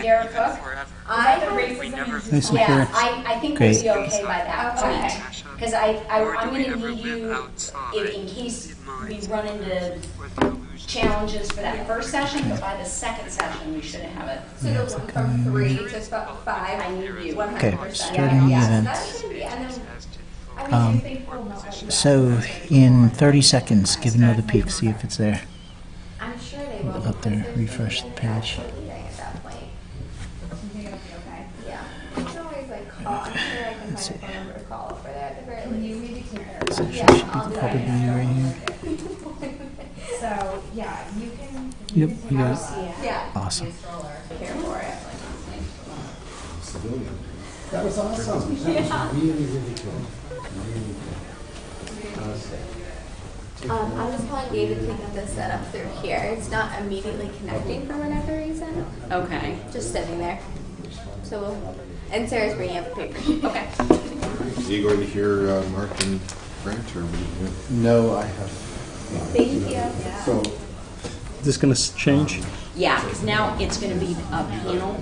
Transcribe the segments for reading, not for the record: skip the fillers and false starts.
Derek Cook. I think we'll be okay by that point. Because I'm going to need you, in case we run into challenges for that first session, but by the second session we should have it. So go from 3 to 5. I need you. 100%. Okay, starting the event. So in 30 seconds, give another peek, see if it's there. I'm sure they will. Up there, refresh the page. At that point. Yeah. You can always like call. I'm sure I can find a phone number to call over there at the very least. You maybe can. So it should be the public view right here. So yeah, you can. Yep, you got it. Yeah. Awesome. Here for it. That was awesome. That was really, really cool. I was calling David to get this set up through here. It's not immediately connecting for whatever reason. Okay. Just sitting there. So and Sarah's bringing up a paper sheet. Okay. Are you going to hear Mark and Grant, or what are you doing? No, I have. Thank you. So, This going to change? Yeah, because now it's going to be a panel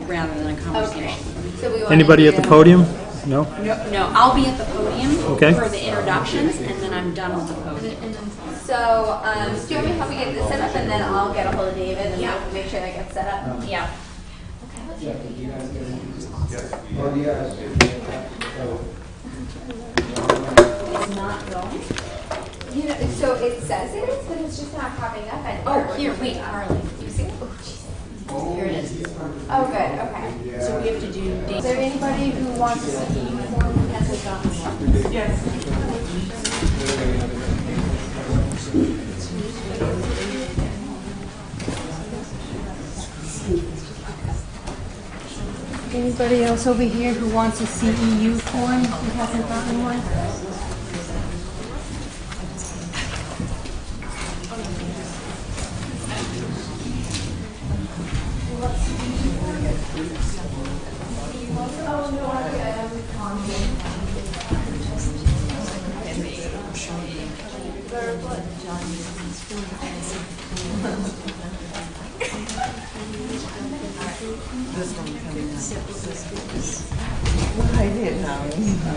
rather than a conversation. So we want Anybody at the podium? No? No, I'll be at the podium Okay. for the introductions, and then I'm done with the podium. So, do you want me to help me get this set up, and then I'll get a hold of David and make sure that gets set up? Yeah. It's not going? You know, so it says it is, but it's just not popping up anymore. Oh, here, wait, Harley. You see? Here it is. Oh, good. Okay. So we have to do. Is there anybody who wants to see the uniform who hasn't gotten one? Yes. Anybody else over here who wants a CEU form who hasn't gotten one? Oh, no, I was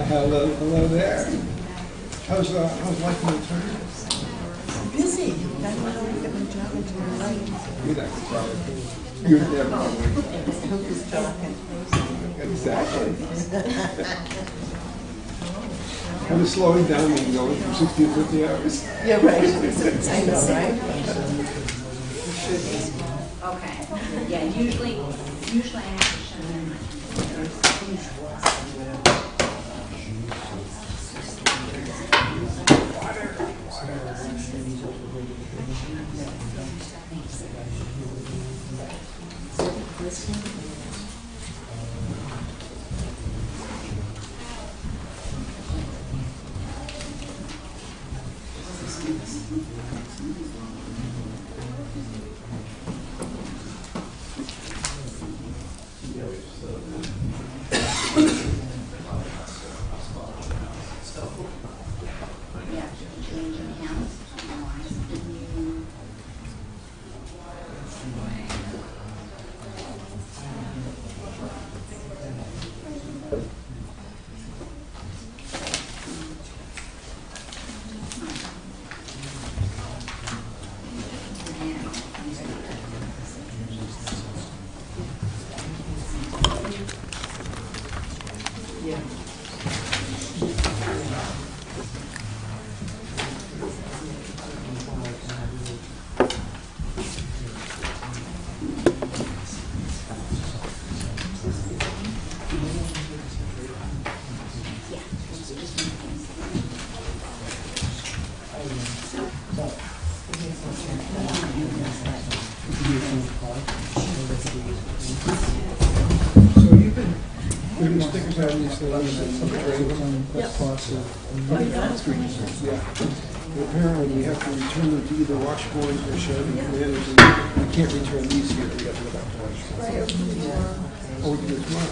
Hello there. How's life in the turn? Busy. That's why I get my job into my life. You're never Who's talking? exactly. Kind of slowing down and going from 60 to 50 hours. Yeah, right. I know, right? Okay. Yeah, usually I have to show them. So you've been putting stickers out on these things and some Yeah. But apparently we have to return them to either Washboard or Sherrill Plenaries. We can't return these here. We have to go back to Washboard. Or we can do it tomorrow.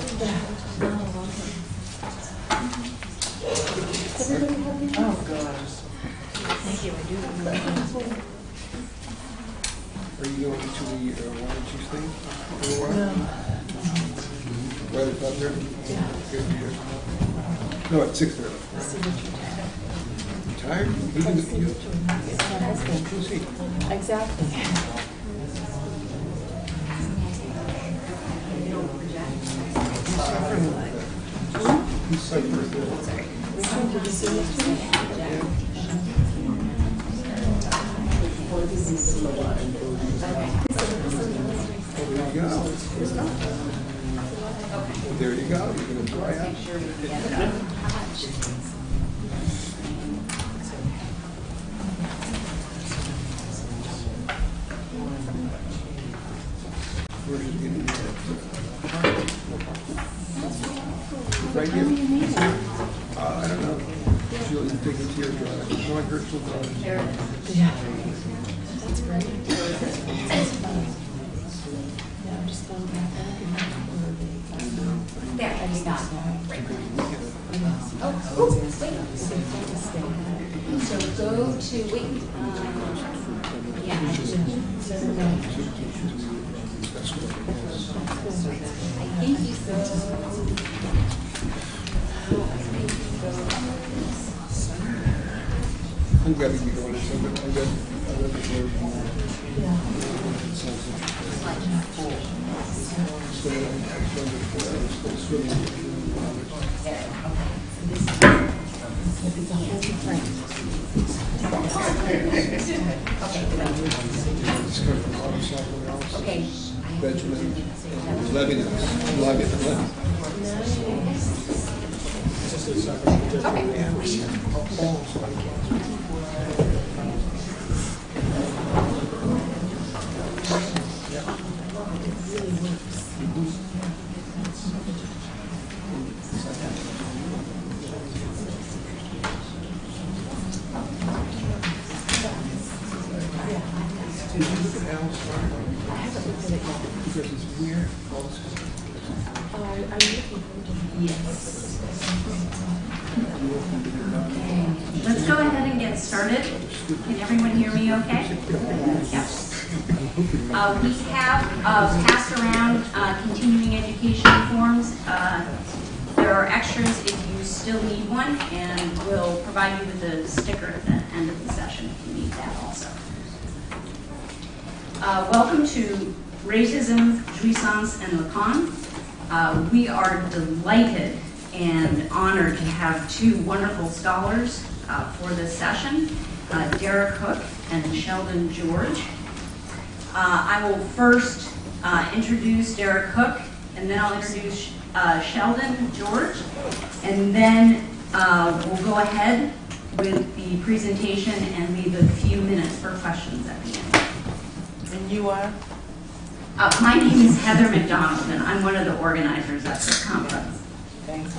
Oh, God. Thank you. I do. Are you going to the one or two thing for a while? No. Right about there? Yeah. Good, good. No, at 6:30. Tired? Who's he? Exactly. He's suffering. Did you see yesterday? There you go. You're going to try out. Where's it getting right here? I don't know. She'll take a tear dry. No, I heard she'll dry. Yeah. That's great. That's fun. Yeah, I'm just going back. There, you got it. Right. So go to, wait, yeah. I think you I'm glad to be going to something. I'm glad to Okay. Benjamin Levinas. Did you look at Al's chart? I haven't looked at it yet. Because it's weird. I'm looking Yes. Let's go ahead and get started. Can everyone hear me okay? Yes. We have passed around continuing education forms. There are extras if you still need one, and we'll provide you with a sticker at the end of the session if you need that also. Welcome to Racism, Jouissance, and Lacan. We are delighted and honored to have two wonderful scholars for this session, Derek Hook and Sheldon George. I will first introduce Derek Hook, and then I'll introduce Sheldon George, and then we'll go ahead with the presentation and leave a few minutes for questions at the end. And you are? My name is Heather McDonald, and I'm one of the organizers at this conference. Thanks.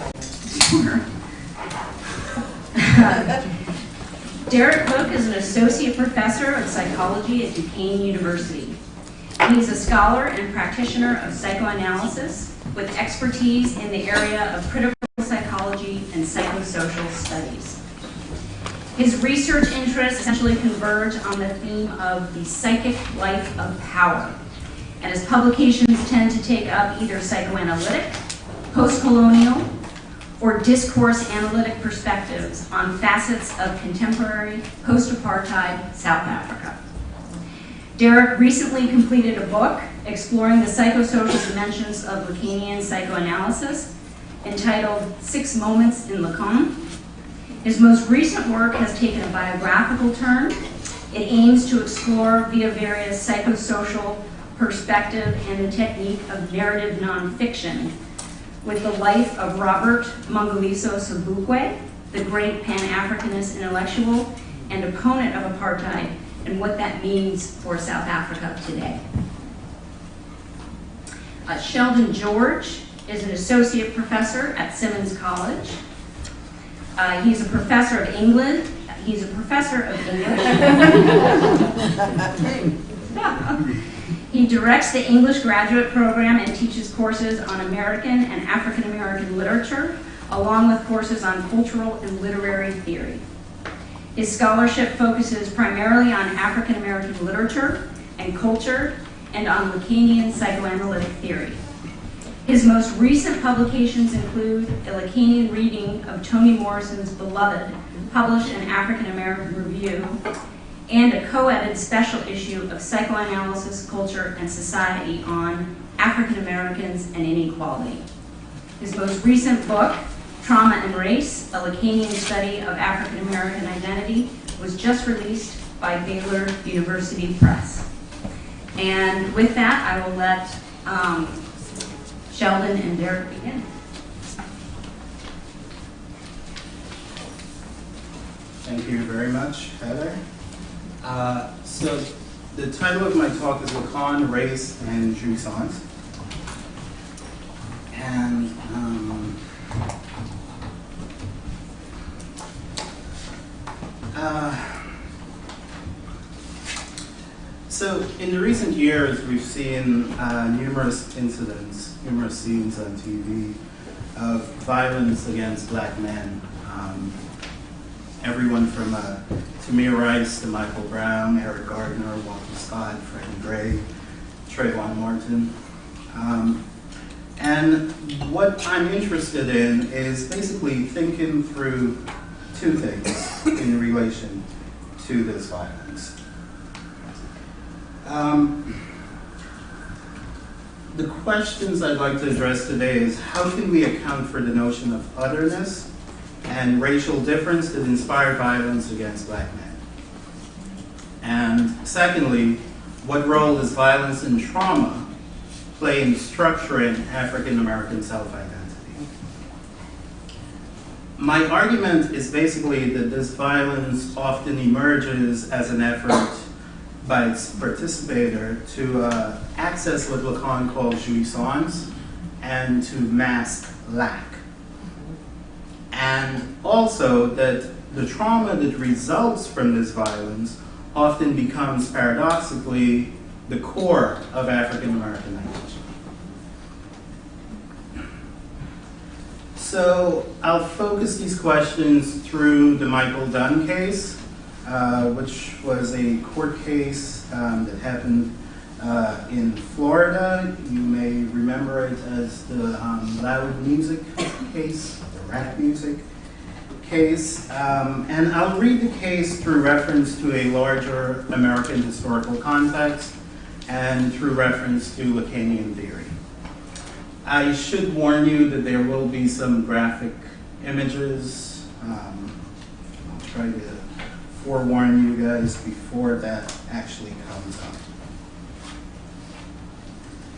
Derek Hook is an associate professor of psychology at Duquesne University. He is a scholar and practitioner of psychoanalysis with expertise in the area of critical psychology and psychosocial studies. His research interests essentially converge on the theme of the psychic life of power, and his publications tend to take up either psychoanalytic, post-colonial, or discourse analytic perspectives on facets of contemporary post-apartheid South Africa. Derek recently completed a book exploring the psychosocial dimensions of Lacanian psychoanalysis entitled 6 Moments in Lacan. His most recent work has taken a biographical turn. It aims to explore via various psychosocial perspective and the technique of narrative nonfiction with the life of Robert Mangaliso Sobukwe, the great Pan-Africanist intellectual and opponent of apartheid, and what that means for South Africa today. Sheldon George is an associate professor at Simmons College. He's a professor of English. He's a professor of English. He directs the English graduate program and teaches courses on American and African American literature, along with courses on cultural and literary theory. His scholarship focuses primarily on African American literature and culture and on Lacanian psychoanalytic theory. His most recent publications include a Lacanian reading of Toni Morrison's Beloved, published in African American Review, and a co-edited special issue of Psychoanalysis, Culture, and Society on African Americans and Inequality. His most recent book, Trauma and Race, a Lacanian study of African American identity, was just released by Baylor University Press. And with that, I will let Sheldon and Derek begin. Thank you very much, Heather. So the title of my talk is Lacan, Race, and Jouissance. And so in the recent years, we've seen numerous incidents, numerous scenes on TV of violence against black men. Everyone from Tamir Rice to Michael Brown, Eric Gardner, Walter Scott, Freddie Gray, Trayvon Martin. And what I'm interested in is basically thinking through two things in relation to this violence. The questions I'd like to address today is how can we account for the notion of otherness and racial difference that inspire violence against black men? And secondly, what role does violence and trauma play in structuring African American self-identity? My argument is basically that this violence often emerges as an effort by its participator to access what Lacan calls jouissance and to mask lack. And also that the trauma that results from this violence often becomes paradoxically the core of African American identity. So I'll focus these questions through the Michael Dunn case, which was a court case that happened in Florida. You may remember it as the loud music case, the rap music case. And I'll read the case through reference to a larger American historical context and through reference to Lacanian theory. I should warn you that there will be some graphic images. I'll try to forewarn you guys before that actually comes up.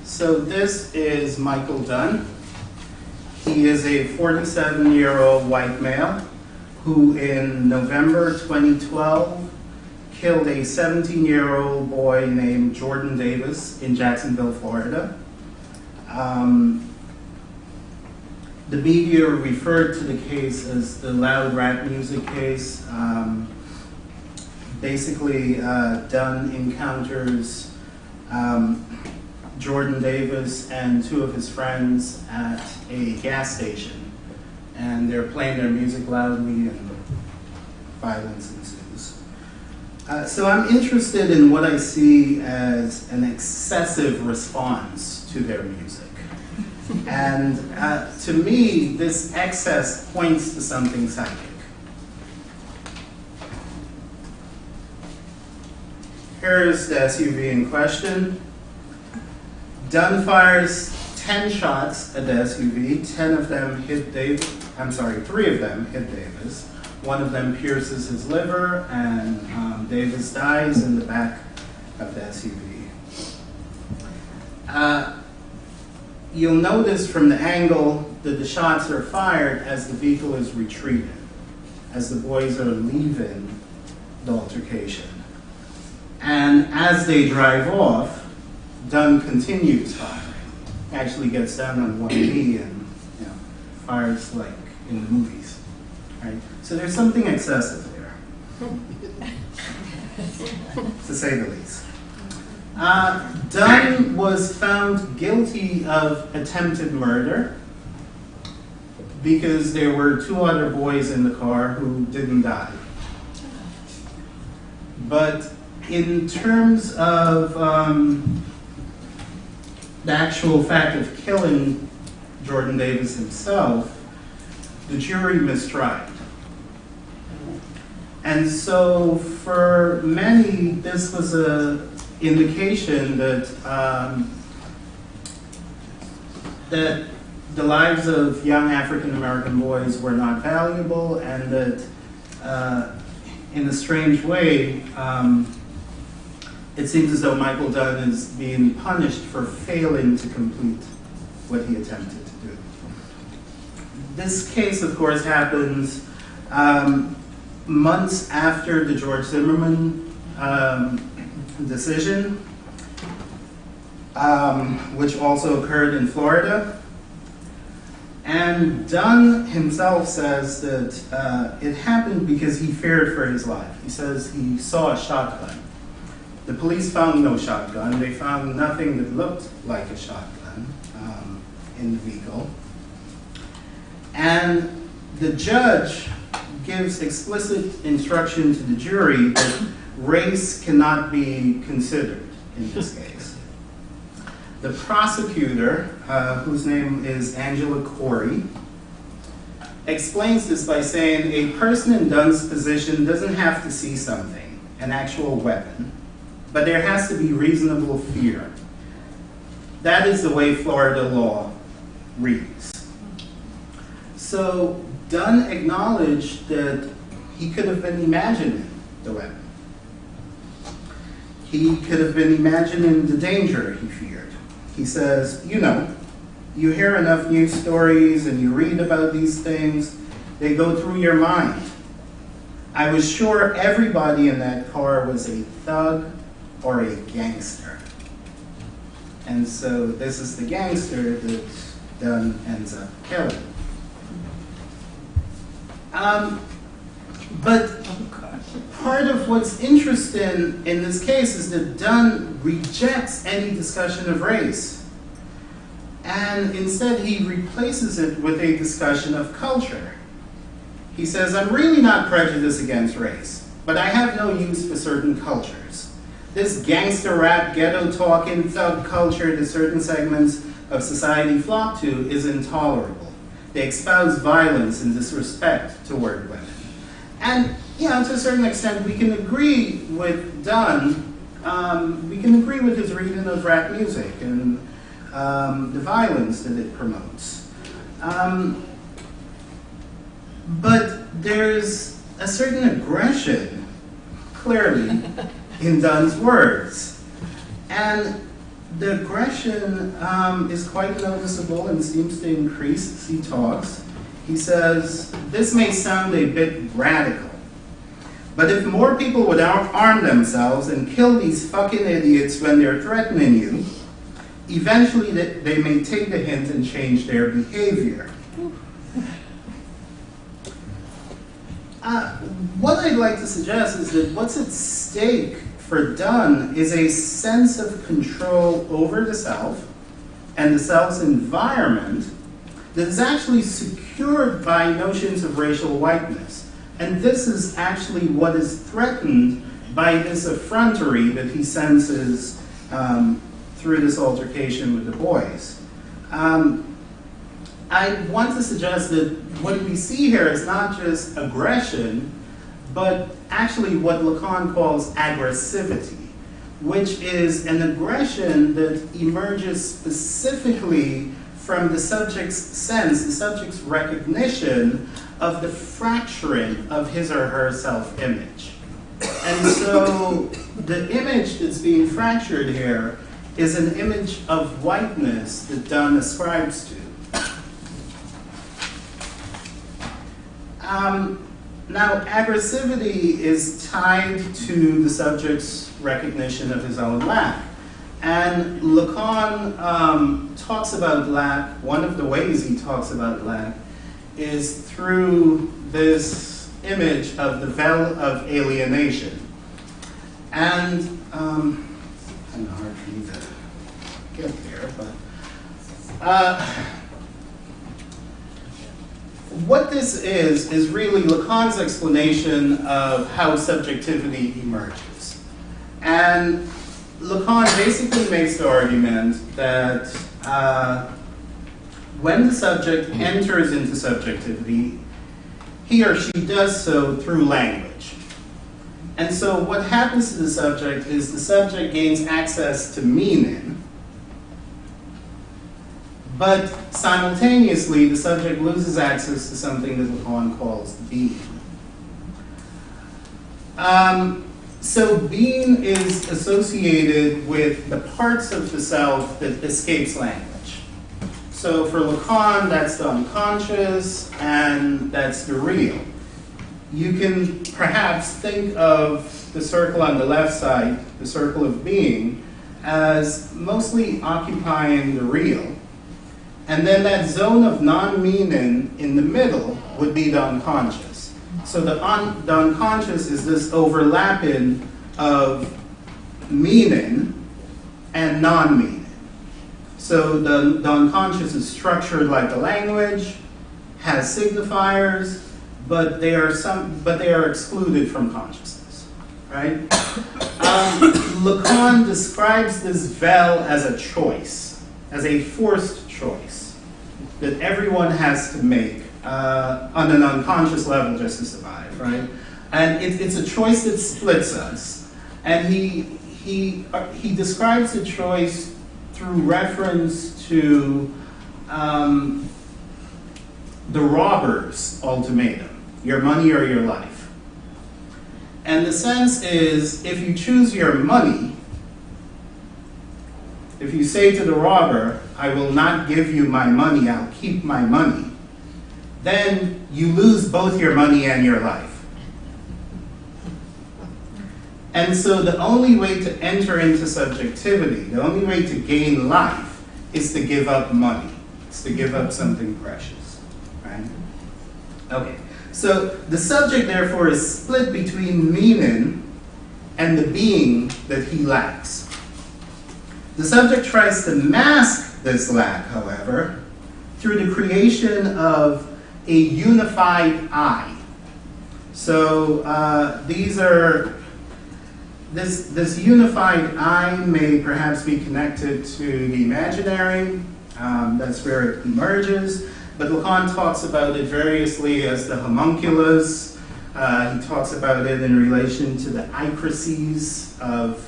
So this is Michael Dunn. He is a 47-year-old white male who in November 2012 killed a 17-year-old boy named Jordan Davis in Jacksonville, Florida. The media referred to the case as the loud rap music case. Basically, Dunn encounters Jordan Davis and two of his friends at a gas station, and they're playing their music loudly and violence ensues. So I'm interested in what I see as an excessive response to their music. And to me, this excess points to something psychic. Here's the SUV in question. Dunn fires 10 shots at the SUV. 3 of them hit Davis. One of them pierces his liver, and Davis dies in the back of the SUV. You'll notice from the angle that the shots are fired as the vehicle is retreating, as the boys are leaving the altercation. And as they drive off, Dunn continues firing. Actually gets down on one knee and fires like in the movies. Right? So there's something excessive there, to say the least. Dunn was found guilty of attempted murder because there were 2 other boys in the car who didn't die. But in terms of the actual fact of killing Jordan Davis himself, the jury mistried. And so for many, this was an indication that that the lives of young African American boys were not valuable, and that in a strange way, it seems as though Michael Dunn is being punished for failing to complete what he attempted to do. This case, of course, happens months after the George Zimmerman decision, which also occurred in Florida. And Dunn himself says that it happened because he feared for his life. He says he saw a shotgun. The police found no shotgun. They found nothing that looked like a shotgun in the vehicle. And the judge gives explicit instruction to the jury that race cannot be considered in this case. The prosecutor, whose name is Angela Corey, explains this by saying a person in Dunn's position doesn't have to see something, an actual weapon, but there has to be reasonable fear. That is the way Florida law reads. So Dunn acknowledged that he could have been imagining the weapon. He could have been imagining the danger he feared. He says, you know, you hear enough news stories and you read about these things, they go through your mind. I was sure everybody in that car was a thug or a gangster. And so this is the gangster that Dunn ends up killing. But part of what's interesting in this case is that Dunn rejects any discussion of race. And instead he replaces it with a discussion of culture. He says, I'm really not prejudiced against race, but I have no use for certain cultures. This gangster rap, ghetto talking, thug culture that certain segments of society flock to is intolerable. They espouse violence and disrespect toward women. And, you know, to a certain extent, we can agree with Dunn. We can agree with his reading of rap music and the violence that it promotes. But there's a certain aggression, clearly, in Dunn's words. And the aggression is quite noticeable and seems to increase as he talks. He says, this may sound a bit radical, but if more people would arm themselves and kill these fucking idiots when they're threatening you, eventually they may take the hint and change their behavior. What I'd like to suggest is that what's at stake for Dunn is a sense of control over the self and the self's environment that is actually secured by notions of racial whiteness. And this is actually what is threatened by this effrontery that he senses through this altercation with the boys. I want to suggest that what we see here is not just aggression, but actually what Lacan calls aggressivity, which is an aggression that emerges specifically from the subject's sense, the subject's recognition of the fracturing of his or her self-image. And so the image that's being fractured here is an image of whiteness that Dunn ascribes to. Now, aggressivity is tied to the subject's recognition of his own lack. And Lacan talks about lack, one of the ways he talks about lack is through this image of the veil of alienation. And kind of hard for me to get there, but what this is really Lacan's explanation of how subjectivity emerges. And Lacan basically makes the argument that when the subject enters into subjectivity, he or she does so through language. And so what happens to the subject is the subject gains access to meaning, but simultaneously the subject loses access to something that Lacan calls being. So being is associated with the parts of the self that escapes language. So for Lacan, that's the unconscious and that's the real. You can perhaps think of the circle on the left side, the circle of being, as mostly occupying the real. And then that zone of non-meaning in the middle would be the unconscious. So the unconscious is this overlapping of meaning and non-meaning. So the unconscious is structured like a language, has signifiers, but they are excluded from consciousness, right? Lacan describes this veil as a choice, as a forced choice that everyone has to make on an unconscious level just to survive, right? And it's a choice that splits us. And he describes the choice through reference to the robber's ultimatum, your money or your life. And the sense is, if you choose your money, if you say to the robber, I will not give you my money, I'll keep my money, then you lose both your money and your life. And so the only way to enter into subjectivity, the only way to gain life, is to give up money. It's to give up something precious, right? Okay, so the subject therefore is split between meaning and the being that he lacks. The subject tries to mask this lack, however, through the creation of a unified I. So this unified I may perhaps be connected to the imaginary. That's where it emerges. But Lacan talks about it variously as the homunculus. He talks about it in relation to the ichryses of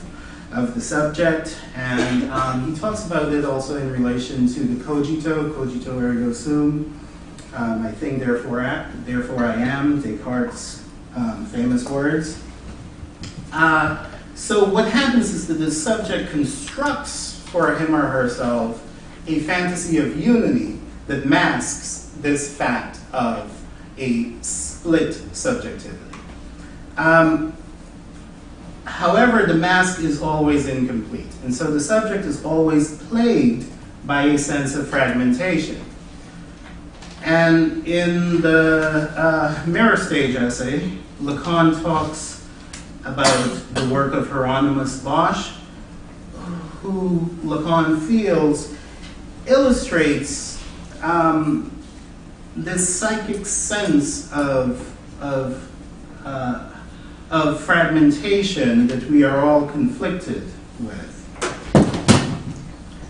the subject. And he talks about it also in relation to the cogito ergo sum. I think, therefore I am, Descartes' famous words. So what happens is that the subject constructs for him or herself a fantasy of unity that masks this fact of a split subjectivity. However, the mask is always incomplete, and so the subject is always plagued by a sense of fragmentation. And in the Mirror Stage essay, Lacan talks about the work of Hieronymus Bosch, who Lacan feels illustrates this psychic sense of fragmentation that we are all conflicted with.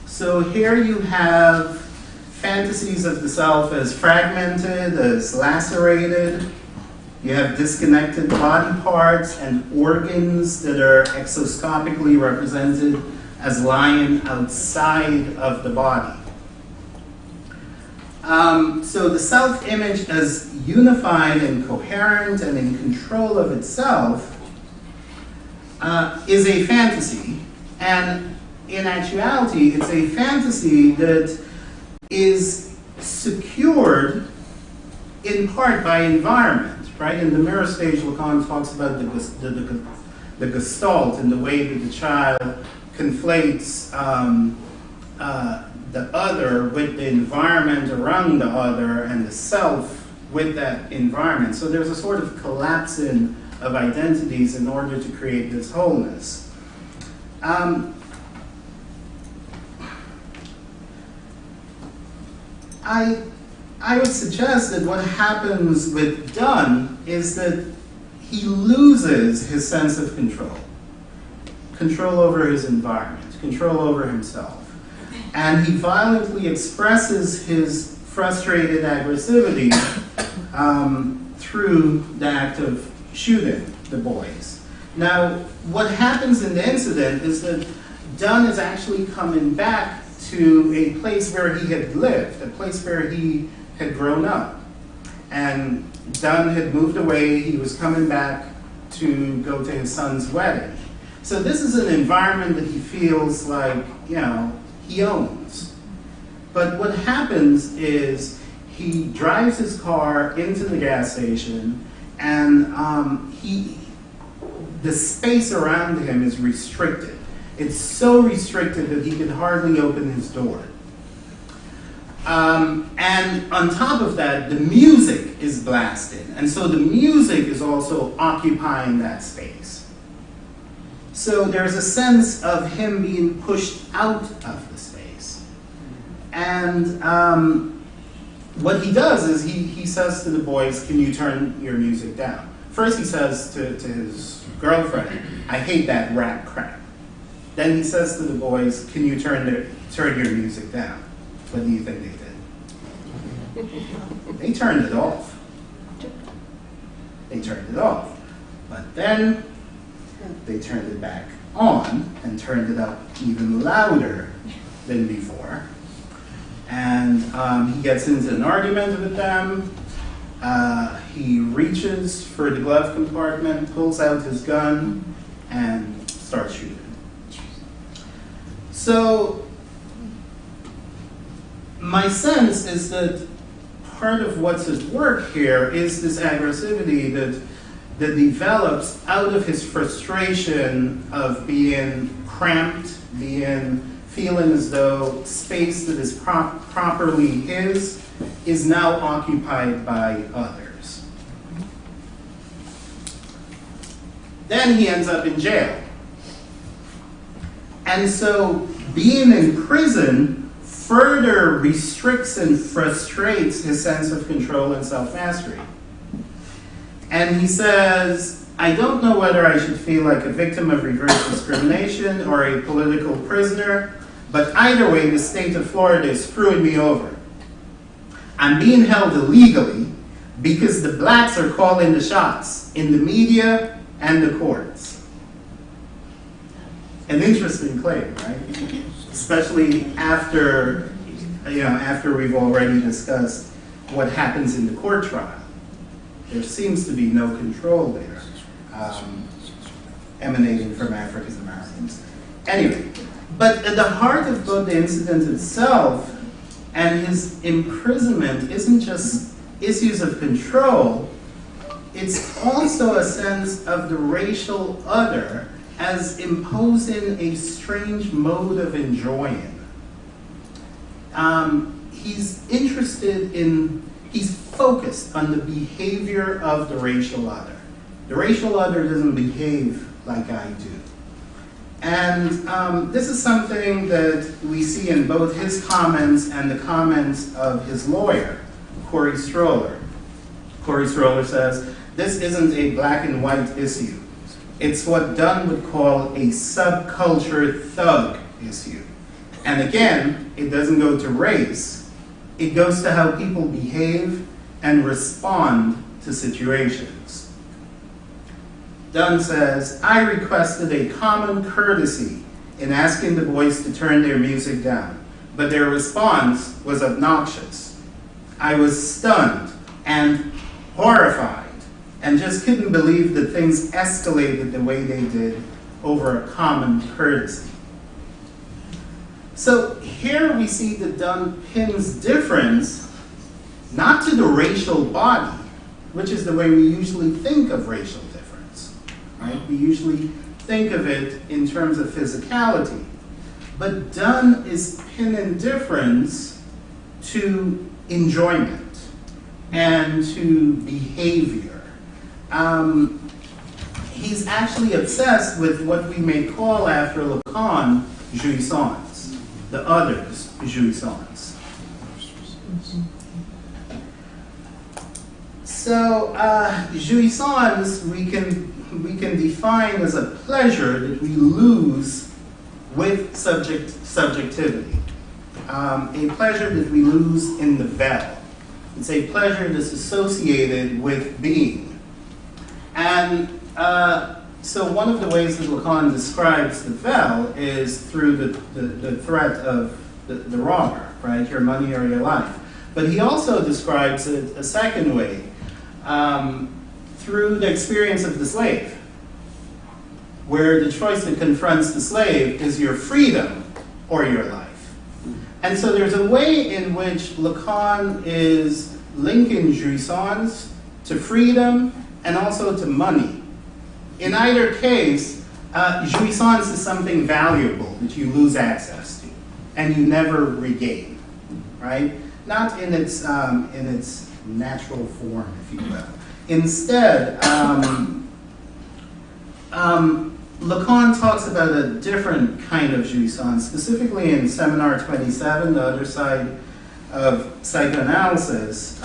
So here you have fantasies of the self as fragmented, as lacerated. You have disconnected body parts and organs that are exoscopically represented as lying outside of the body. So the self-image as unified and coherent and in control of itself is a fantasy. And in actuality, it's a fantasy that is secured in part by environment, right? In the Mirror Stage, Lacan talks about the gestalt and the way that the child conflates the other with the environment around the other and the self with that environment. So there's a sort of collapsing of identities in order to create this wholeness. I would suggest that what happens with Donne is that he loses his sense of control over his environment, control over himself. and he violently expresses his frustrated aggressivity through the act of shooting the boys. Now, what happens in the incident is that Dunn is actually coming back to a place where he had lived, a place where he had grown up. And Dunn had moved away, he was coming back to go to his son's wedding. So this is an environment that he feels like, he owns. But what happens is he drives his car into the gas station, and the space around him is restricted. It's so restricted that he could hardly open his door. And on top of that, the music is blasting. And so the music is also occupying that space. So there's a sense of him being pushed out of the space. And what he does is he says to the boys, can you turn your music down? First he says to his girlfriend, I hate that rap crap. Then he says to the boys, can you turn your music down? What do you think they did? They turned it off. But then they turned it back on and turned it up even louder than before. And he gets into an argument with them. He reaches for the glove compartment, pulls out his gun, and starts shooting. So my sense is that part of what's at work here is this aggressivity that develops out of his frustration of being cramped, feeling as though space that is properly his is now occupied by others. Then he ends up in jail. And so being in prison further restricts and frustrates his sense of control and self-mastery. And he says, I don't know whether I should feel like a victim of reverse discrimination or a political prisoner, but either way, the state of Florida is screwing me over. I'm being held illegally because the blacks are calling the shots in the media and the courts. An interesting claim, right? Especially after we've already discussed what happens in the court trial. There seems to be no control there, emanating from African Americans. Anyway, but at the heart of both the incident itself and his imprisonment isn't just issues of control, it's also a sense of the racial other as imposing a strange mode of enjoying. He's focused on the behavior of the racial other. The racial other doesn't behave like I do. And this is something that we see in both his comments and the comments of his lawyer, Corey Stroller. Corey Stroller says, this isn't a black and white issue. It's what Dunn would call a subculture thug issue. And again, it doesn't go to race. It goes to how people behave and respond to situations. Dunn says, I requested a common courtesy in asking the boys to turn their music down, but their response was obnoxious. I was stunned and horrified and just couldn't believe that things escalated the way they did over a common courtesy. So here we see that Dunn pins difference not to the racial body, which is the way we usually think of racial difference, right? We usually think of it in terms of physicality. But Dunn is pinning difference to enjoyment and to behavior. He's actually obsessed with what we may call after Lacan, jouissance, the other's jouissance. So jouissance we can define as a pleasure that we lose with subjectivity. a pleasure that we lose in the vel. It's a pleasure that's associated with being. And so one of the ways that Lacan describes the vel is through the threat of the robber, right? Your money or your life. But he also describes it a second way, through the experience of the slave, where the choice that confronts the slave is your freedom or your life. And so there's a way in which Lacan is linking jouissance to freedom and also to money. In either case, jouissance is something valuable that you lose access to and you never regain, right? Not in its natural form, if you will. Instead, Lacan talks about a different kind of jouissance, specifically in Seminar 27, the other side of psychoanalysis.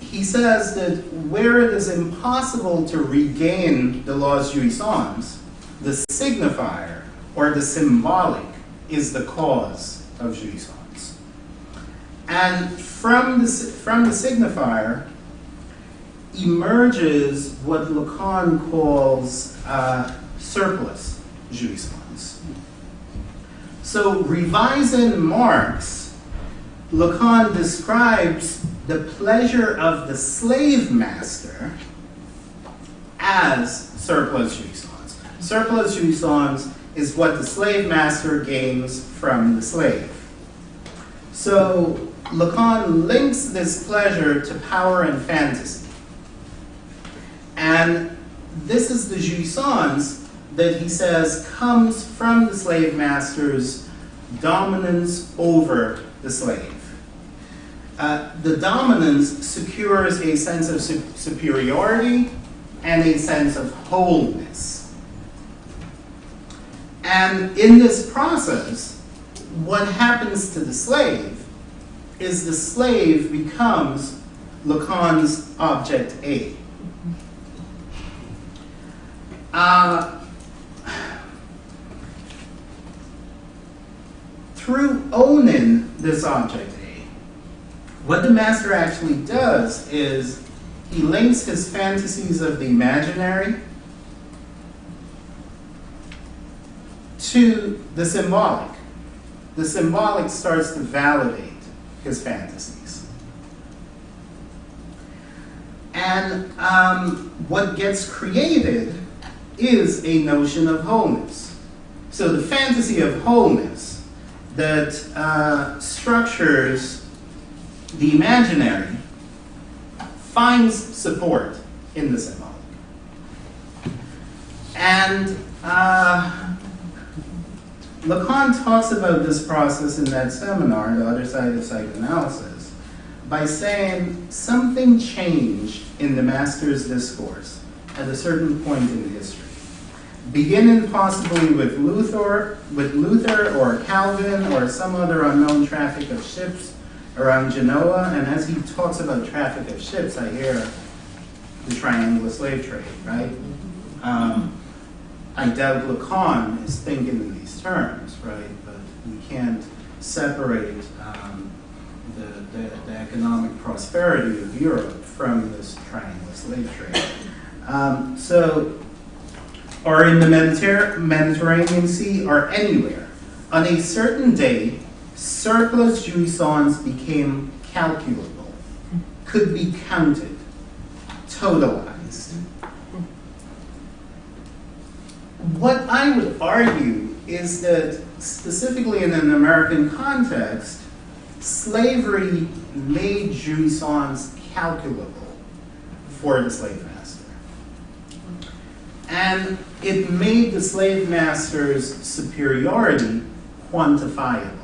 He says that where it is impossible to regain the law's jouissance, the signifier or the symbolic is the cause of jouissance. And from the signifier emerges what Lacan calls surplus jouissance. So revising Marx, Lacan describes the pleasure of the slave master as surplus jouissance. Surplus jouissance is what the slave master gains from the slave. So Lacan links this pleasure to power and fantasy. And this is the jouissance that he says comes from the slave master's dominance over the slave. The dominance secures a sense of superiority and a sense of wholeness. And in this process, what happens to the slave is the slave becomes Lacan's object A. Through owning this object A, what the master actually does is he links his fantasies of the imaginary to the symbolic. The symbolic starts to validate his fantasies. And what gets created is a notion of wholeness. So the fantasy of wholeness that structures the imaginary finds support in the symbolic. And Lacan talks about this process in that seminar, The Other Side of Psychoanalysis, by saying something changed in the master's discourse at a certain point in history. Beginning possibly with Luther or Calvin or some other unknown traffic of ships around Genoa, and as he talks about traffic of ships, I hear the triangular slave trade, right? I doubt Lacan is thinking in these terms, right? But we can't separate the economic prosperity of Europe from this triangular slave trade. Or in the Mediterranean Sea, or anywhere. On a certain day, surplus jouissance became calculable, could be counted, totalized. What I would argue is that, specifically in an American context, slavery made jouissance calculable for the slave master. And it made the slave master's superiority quantifiable.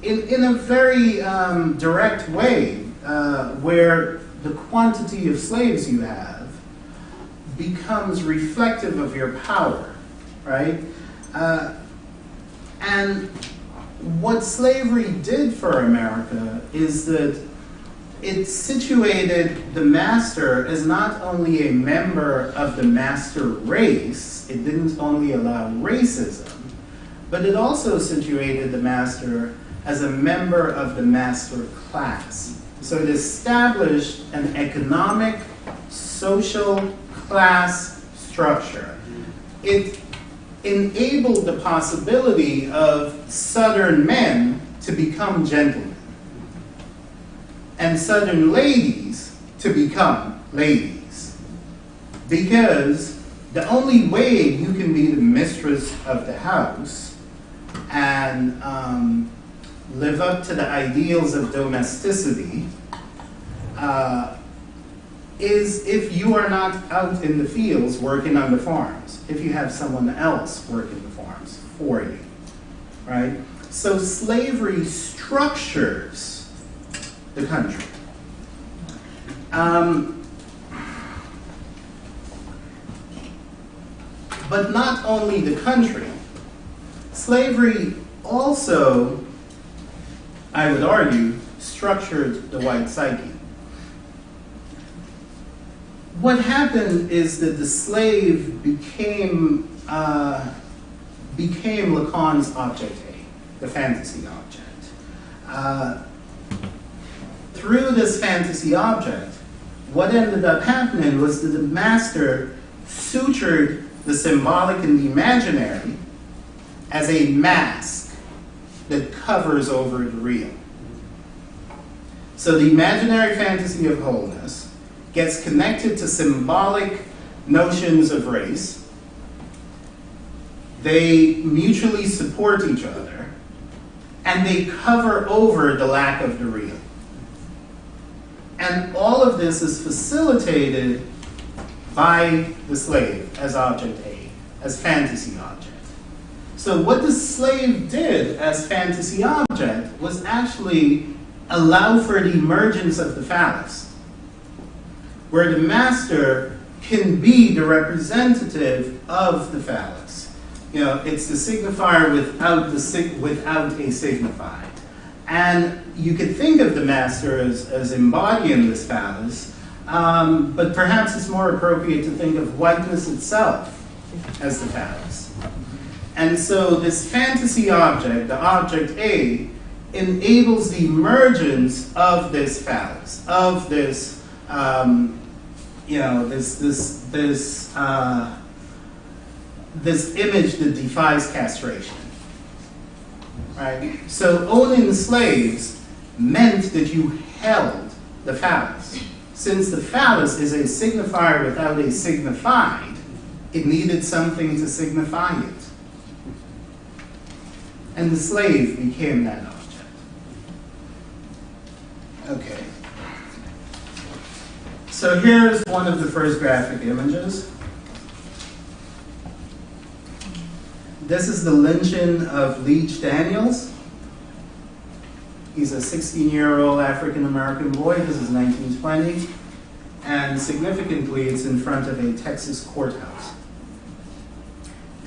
In a very direct way, where the quantity of slaves you have becomes reflective of your power, right? And what slavery did for America is that it situated the master as not only a member of the master race, it didn't only allow racism, but it also situated the master as a member of the master class. So it established an economic, social class structure. It enabled the possibility of Southern men to become gentlemen and Southern ladies to become ladies. Because the only way you can be the mistress of the house and live up to the ideals of domesticity is if you are not out in the fields working on the farms, if you have someone else working the farms for you, right? So slavery structures the country. But not only the country, slavery also, I would argue, structured the white psyche. What happened is that the slave became Lacan's object A, the fantasy object. Through this fantasy object, what ended up happening was that the master sutured the symbolic and the imaginary as a mask that covers over the real. So the imaginary fantasy of wholeness gets connected to symbolic notions of race. They mutually support each other, and they cover over the lack of the real. And all of this is facilitated by the slave as object A, as fantasy object. So what the slave did as fantasy object was actually allow for the emergence of the phallus, where the master can be the representative of the phallus. You know, it's the signifier without a signified. And you could think of the master as embodying this phallus, but perhaps it's more appropriate to think of whiteness itself as the phallus. And so this fantasy object, the object A, enables the emergence of this phallus, of this, this image that defies castration. Right? So owning slaves meant that you held the phallus. Since the phallus is a signifier without a signified, it needed something to signify it. And the slave became that object. Okay. So here's one of the first graphic images. This is the lynching of Leach Daniels. He's a 16-year-old African-American boy. This is 1920. And significantly, it's in front of a Texas courthouse.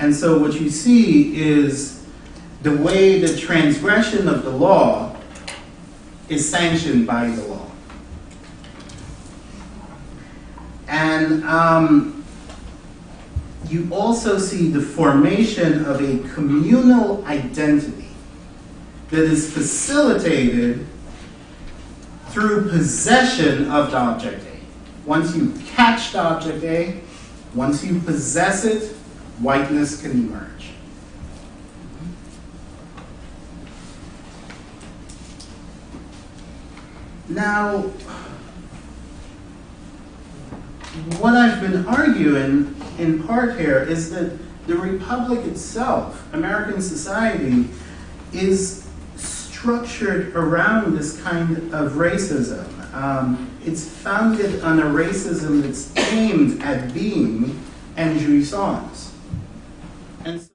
And so what you see is the way the transgression of the law is sanctioned by the law. And you also see the formation of a communal identity that is facilitated through possession of the object A. Once you catch the object A, once you possess it, whiteness can emerge. Now, what I've been arguing in part here is that the Republic itself, American society, is structured around this kind of racism. It's founded on a racism that's aimed at being en jouissance. And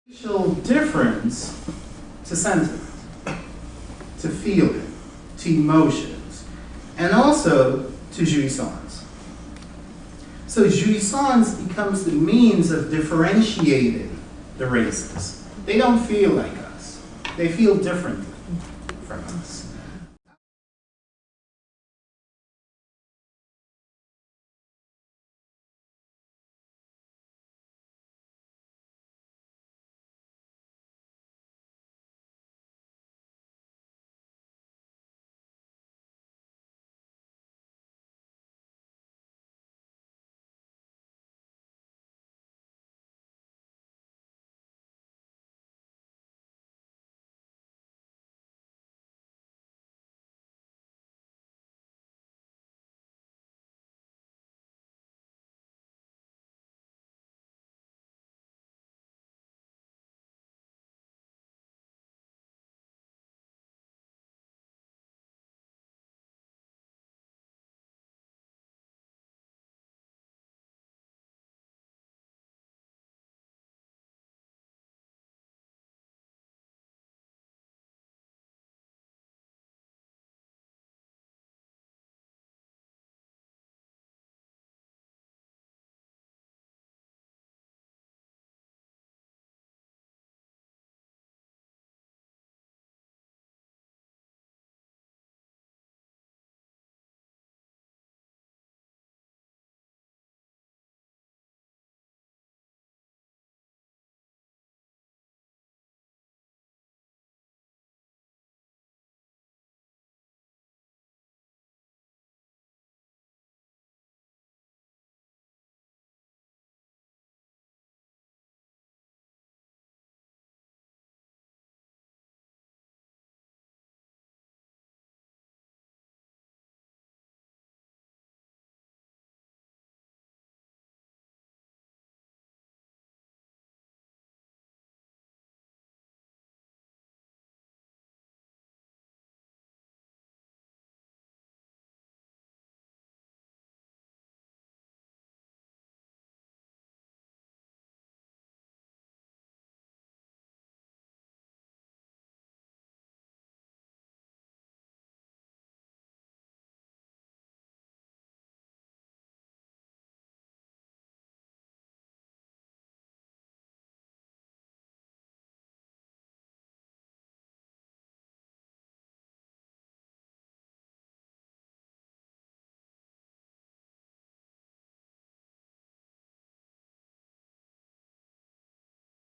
Racial difference to sentiment, to feeling, to emotions, and also to jouissance. So jouissance becomes the means of differentiating the races. They don't feel like us. They feel differently from us.